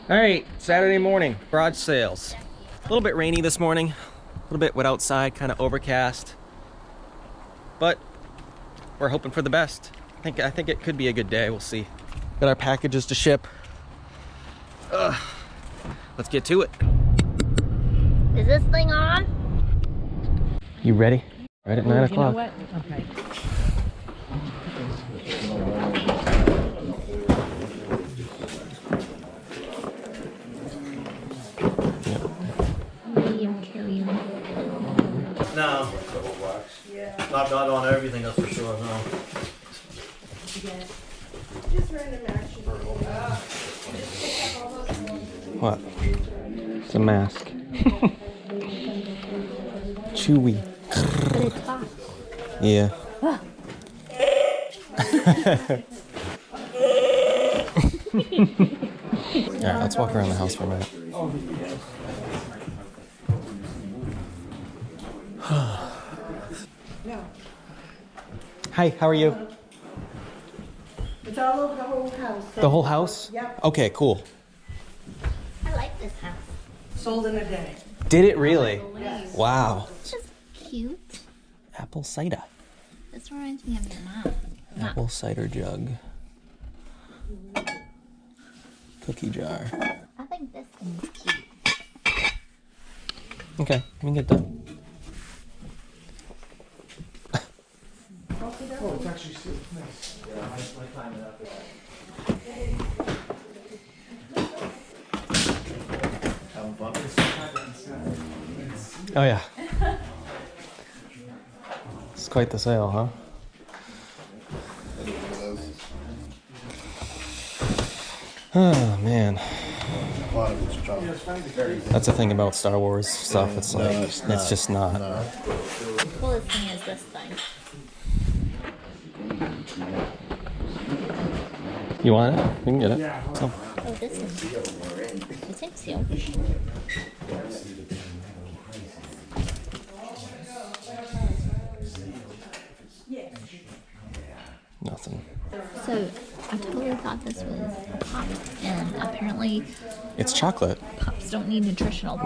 All right, Saturday morning, garage sales. A little bit rainy this morning, a little bit wet outside, kind of overcast, but we're hoping for the best. I think it could be a good day. We'll see. Got our packages to ship. Let's get to it. Is this thing on? You ready? Right at 9 o'clock. You know what? Okay. No. Not on everything, that's for sure, no. Just random action. What? It's a mask. Chewy. But it talks. Yeah. Alright, let's walk around the house for a minute. Hi, how are you? It's all over the whole house. The whole house? Yep. Okay, cool. I like this house. Sold in a day. Did it really? Yes. Wow. This is cute. Apple cider. This reminds me of your mom. Apple cider jug. Cookie jar. I think this thing's cute. Okay, we can get done. Oh, it's actually so nice. Oh yeah. It's quite the sale, huh? Oh man. That's the thing about Star Wars stuff. It's like it's just not. The coolest thing is this thing. You want it? We can get it. So. Oh, this is. It takes you. Nothing. So, I totally thought this was a pop, and apparently It's chocolate. pops don't need nutritional.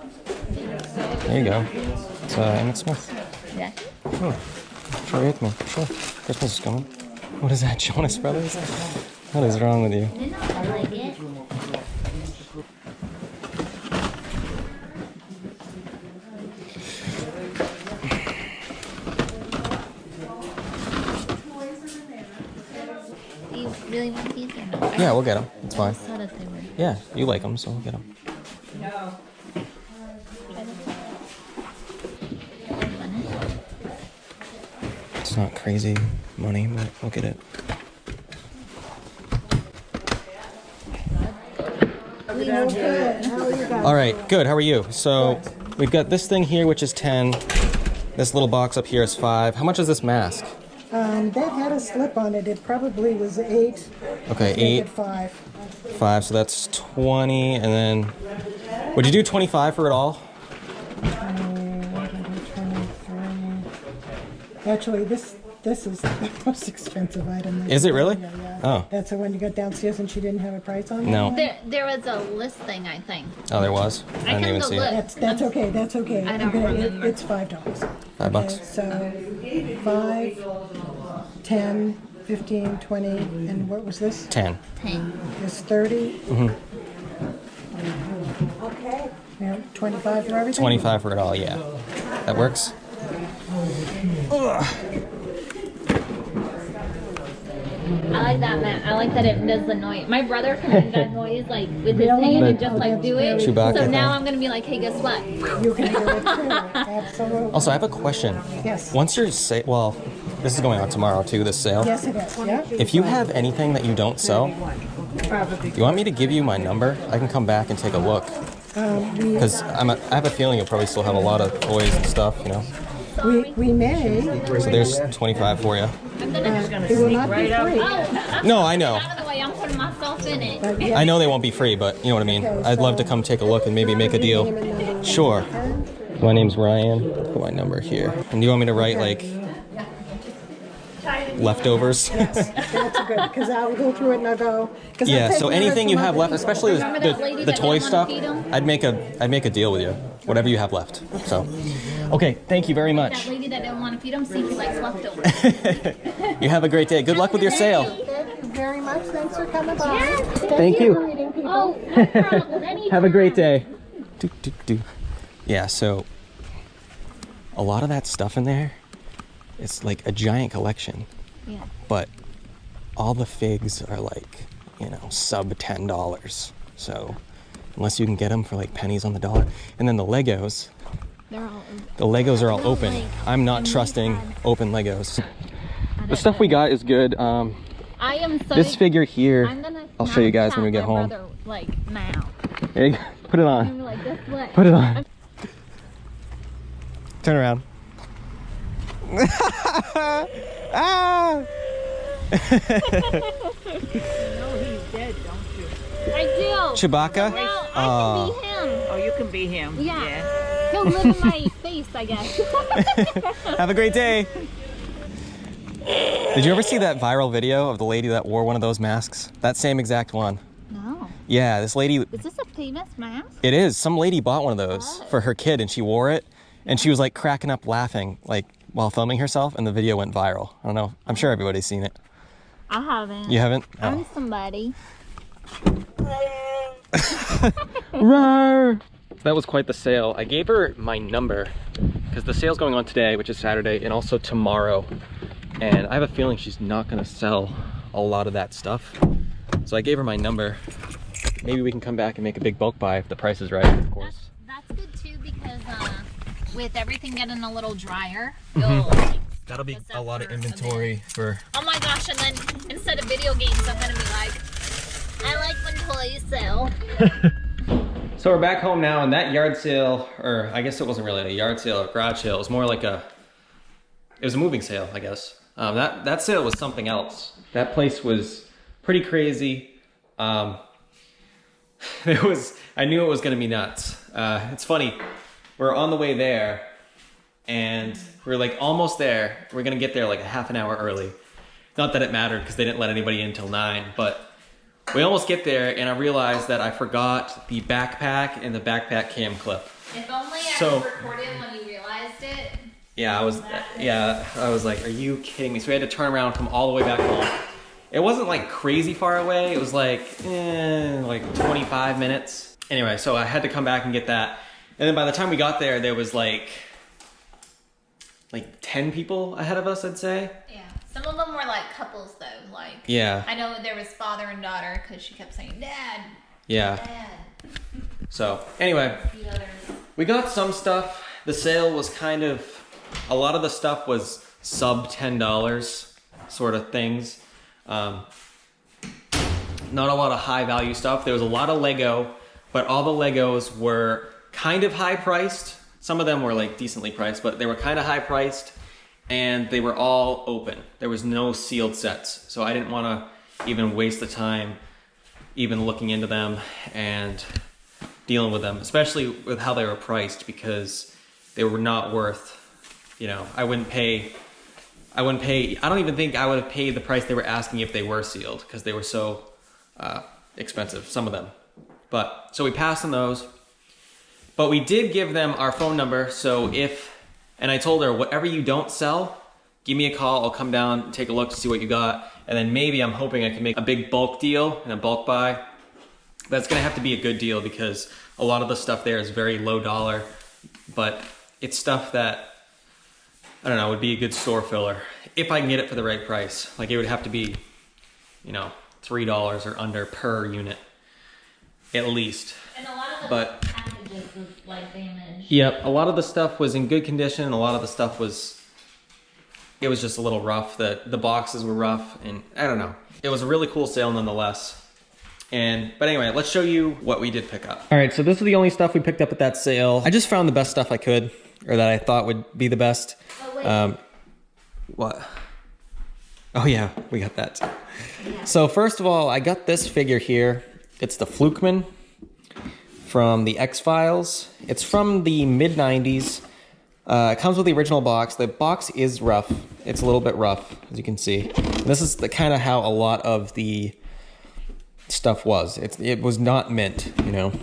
There you go. It's Emmett Smith. Yeah. Oh, sure, Aikman. Sure. Christmas is coming. What is that, Jonas Brothers? What is wrong with you? I like it. Do you really want these or no? Yeah, we'll get them. It's I fine. saw that they were. Yeah, you like them, so we'll get them. It's not crazy money, but we'll get it. All right, good. How are you? So we've got this thing here, which is 10. This little box up here is 5. How much is this mask? That had a slip on it. It probably was 8. Okay, Let's make 8. it 5. 5, so that's 20, and then would you do 25 for it all? 23. Actually, this is the most expensive item. Is it really? Yeah, yeah. Oh. That's the one you got downstairs and she didn't have a price on it? No. There was a list thing, I think. Oh, there was? I didn't can even go see look. it. That's okay. That's okay. I don't I'm gonna- remember. It's $5. $5 bucks. So 5, 10, 15, 20, and what was this? 10. 10. Is 30? Mm-hmm. Okay. Yeah, 25 for everything? 25 for it all, yeah. That works? I like that, Matt. I like that it does the noise. My brother can do that noise like with his hand and just like do it. Chewbacca So now thing. I'm gonna be like, hey, guess what? You can do it too. Absolutely. Also, I have a question. Yes. Once you're This is going on tomorrow too, this sale. Yes, it is. Yeah. If you have anything that you don't sell, you want me to give you my number? I can come back and take a look. Because I have a feeling you'll probably still have a lot of toys and stuff, you know. We may. So there's 25 for you. It will not be free. No, I know. Out of the way, I'm putting myself in it. But yes, I know they won't be free, but you know what I mean. I'd love to come take a look and maybe make a deal. Sure. My name's Ryan. Put my number here. And do you want me to write like leftovers? yes, that's good, because I'll go through it and I'll go. Yeah, so anything you have left, especially Remember that lady the that toy didn't wanna stuff, feed 'em? I'd make a deal with you. Whatever you have left. So, okay, thank you very That much. lady that didn't want to feed him, see if he likes leftovers. You have a great day. Good luck with your sale. Thank you very much. Thanks for coming by. Yes. Thank you. For meeting people. Oh, no problem. Anytime. Have a great day. Yeah, so a lot of that stuff in there, it's like a giant collection. Yeah. But all the figs are like, you know, sub $10. So unless you can get them for like pennies on the dollar. And then the Legos, They're all the Legos are all No, open. like, I'm not and we trusting had- open Legos. The stuff we got is good. I am so. This figure here, I'm gonna I'll show you guys when we Snapchat get my home. brother, like now. There you go. Put it on. I'm like this way. Put it on. Turn around. Ah! I do. Chewbacca? Well, I can be him. Oh, you can be him. Yeah. He'll live in my face, I guess. Have a great day. Did you ever see that viral video of the lady that wore one of those masks? That same exact one. No. Yeah, this lady, Is this a famous mask? it is. Some lady bought one of those for her kid and she wore it and she was like cracking up laughing like while filming herself and the video went viral. I don't know. I'm sure everybody's seen it. I haven't. You haven't? I'm somebody. Roar! That was quite the sale. I gave her my number because the sale's going on today, which is Saturday, and also tomorrow. And I have a feeling she's not gonna sell a lot of that stuff. So I gave her my number. Maybe we can come back and make a big bulk buy if the price is right, of course. That's good too because with everything getting a little drier, you'll like, That'll be this a lot of up for a minute. inventory for... Oh my gosh, and then instead of video games, I'm gonna be like, I like when toys sell. So we're back home now, and that yard sale, or I guess it wasn't really a yard sale or garage sale, it was more like it was a moving sale, I guess. That sale was something else. That place was pretty crazy. I knew it was gonna be nuts. It's funny, we're on the way there, and we're like almost there. We're gonna get there like a half an hour early. Not that it mattered because they didn't let anybody in till 9, but we almost get there and I realized that I forgot the backpack and the backpack cam clip. If only I So- was recorded when you realized it. Yeah, I was like, are you kidding me? So we had to turn around and come all the way back home. It wasn't like crazy far away. It was like 25 minutes. Anyway, so I had to come back and get that. And then by the time we got there, there was like 10 people ahead of us, I'd say. Yeah. Some of them were like couples though. Like, Yeah. I know there was father and daughter because she kept saying, Dad, Yeah. Dad. So anyway, The others. we got some stuff. The sale was kind of, a lot of the stuff was sub $10 sort of things. Not a lot of high value stuff. There was a lot of Lego, but all the Legos were kind of high priced. Some of them were like decently priced, but they were kind of high priced and they were all open. There was no sealed sets. So I didn't want to even waste the time even looking into them and dealing with them, especially with how they were priced, because they were not worth, you know, I don't even think I would have paid the price they were asking if they were sealed, because they were so expensive, some of them. But, so we passed on those, but we did give them our phone number, so and I told her, whatever you don't sell, give me a call, I'll come down and take a look to see what you got, and then maybe I'm hoping I can make a big bulk deal and a bulk buy. That's gonna have to be a good deal because a lot of the stuff there is very low dollar, but it's stuff that, I don't know, would be a good store filler if I can get it for the right price. Like it would have to be, you know, $3 or under per unit, at least. And a lot of the But- packages was like damaged. Yep, a lot of the stuff was in good condition, and a lot of the stuff was it was just a little rough. The boxes were rough, and I don't know. It was a really cool sale nonetheless. But anyway, let's show you what we did pick up. All right, so this is the only stuff we picked up at that sale. I just found the best stuff I could, or that I thought would be the best. Oh, wait. What? Oh yeah, we got that. Yeah. So first of all, I got this figure here. It's the Flukeman from the X-Files. It's from the mid-90s. It comes with the original box. The box is rough. It's a little bit rough, as you can see. And this is the kind of how a lot of the stuff was. It was not mint, you know.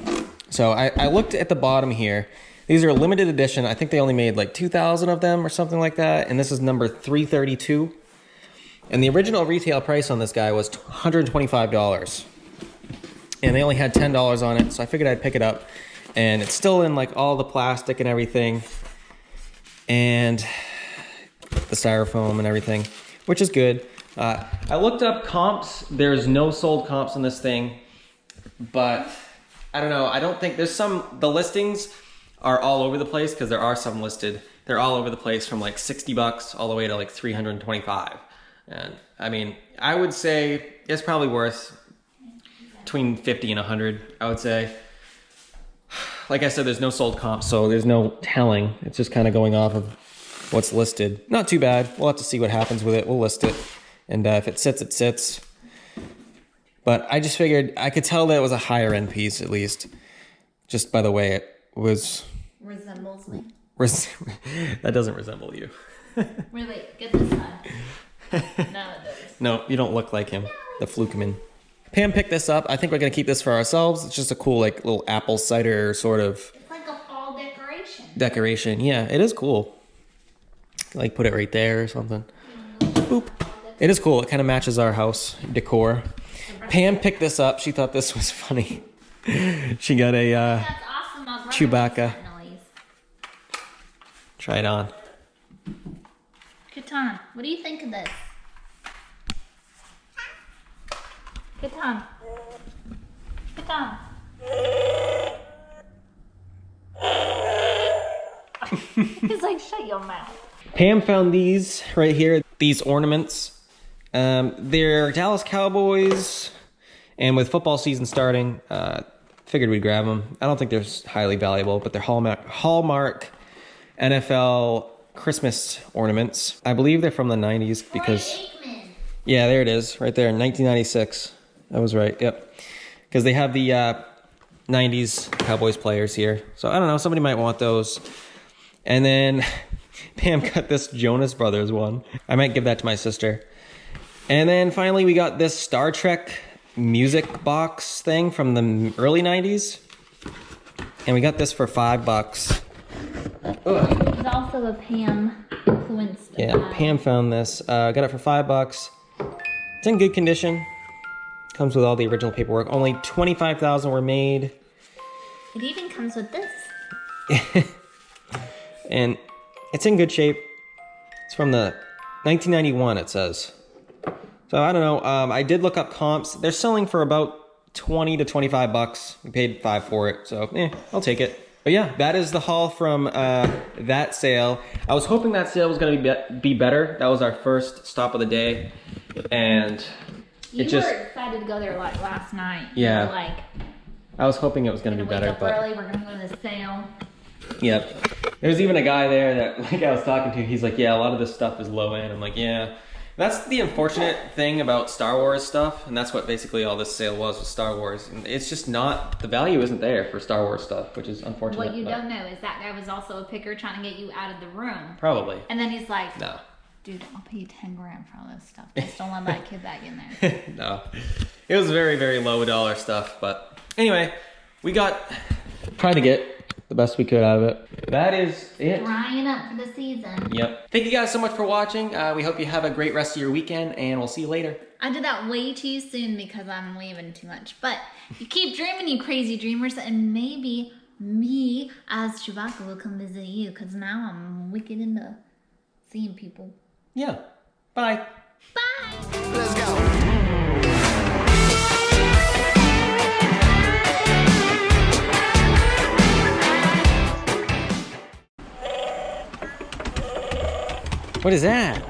So I looked at the bottom here. These are limited edition. I think they only made like 2,000 of them or something like that. And this is number 332. And the original retail price on this guy was $125. And they only had $10 on it, so I figured I'd pick it up. And it's still in like all the plastic and everything. And the styrofoam and everything, which is good. I looked up comps. There's no sold comps in this thing, but I don't know. I don't think there's the listings are all over the place because there are some listed. They're all over the place from like 60 bucks all the way to like 325. And I mean, I would say it's probably worth between 50 and 100, I would say. Like I said, there's no sold comps, so there's no telling. It's just kind of going off of what's listed. Not too bad. We'll have to see what happens with it. We'll list it. And if it sits, it sits. But I just figured I could tell that it was a higher end piece, at least, just by the way it was. Resembles me. That doesn't resemble you. Really, get this side. No, it does. No, you don't look like him, the Flukeman. Pam picked this up. I think we're gonna keep this for ourselves. It's just a cool, like, little apple cider sort of. It's like a fall decoration. Decoration, yeah, it is cool. Like, put it right there or something. Boop. It is cool. It kind of matches our house decor. Pam picked this up. She thought this was funny. She got a That's awesome. My brother Chewbacca. makes that noise. Try it on. Catan, what do you think of this? Catan. Catan. He's like, shut your mouth. Pam found these right here. These ornaments. They're Dallas Cowboys, and with football season starting, figured we'd grab them. I don't think they're highly valuable, but they're Hallmark NFL Christmas ornaments. I believe they're from the 90s because... Yeah, there it is, right there, 1996. I was right, yep. Because they have the 90s Cowboys players here. So I don't know, somebody might want those. And then Pam got this Jonas Brothers one. I might give that to my sister. And then finally we got this Star Trek music box thing from the early 90s. And we got this for $5. It's also a Pam influenced. Yeah, Pam found this. Got it for $5. It's in good condition. Comes with all the original paperwork. Only 25,000 were made. It even comes with this. And it's in good shape. It's from the 1991, it says. So I don't know. I did look up comps. They're selling for about 20 to 25 bucks. We paid $5 for it, so I'll take it. But yeah, that is the haul from that sale. I was hoping that sale was going to be better. That was our first stop of the day, and You were excited to go there like last night. Yeah. You were like, I was hoping it was going to be better, wake up early. We're gonna go to the sale. Yep. There's even a guy there that, like, I was talking to. He's like, yeah, a lot of this stuff is low end. I'm like, yeah. That's the unfortunate thing about Star Wars stuff, and that's what basically all this sale was with Star Wars. And it's just not, the value isn't there for Star Wars stuff, which is unfortunate. What you don't know is that guy was also a picker trying to get you out of the room. Probably. And then he's like, No. dude, I'll pay you 10 grand for all this stuff. Just don't let that kid back in there. No. It was very, very low dollar stuff, but anyway, we tried to get the best we could out of it. That is it. Drying up for the season. Yep. Thank you guys so much for watching. We hope you have a great rest of your weekend, and we'll see you later. I did that way too soon because I'm leaving too much. But you keep dreaming, you crazy dreamers, and maybe me as Chewbacca will come visit you because now I'm wicked into seeing people. Yeah. Bye. Bye! Let's go. What is that?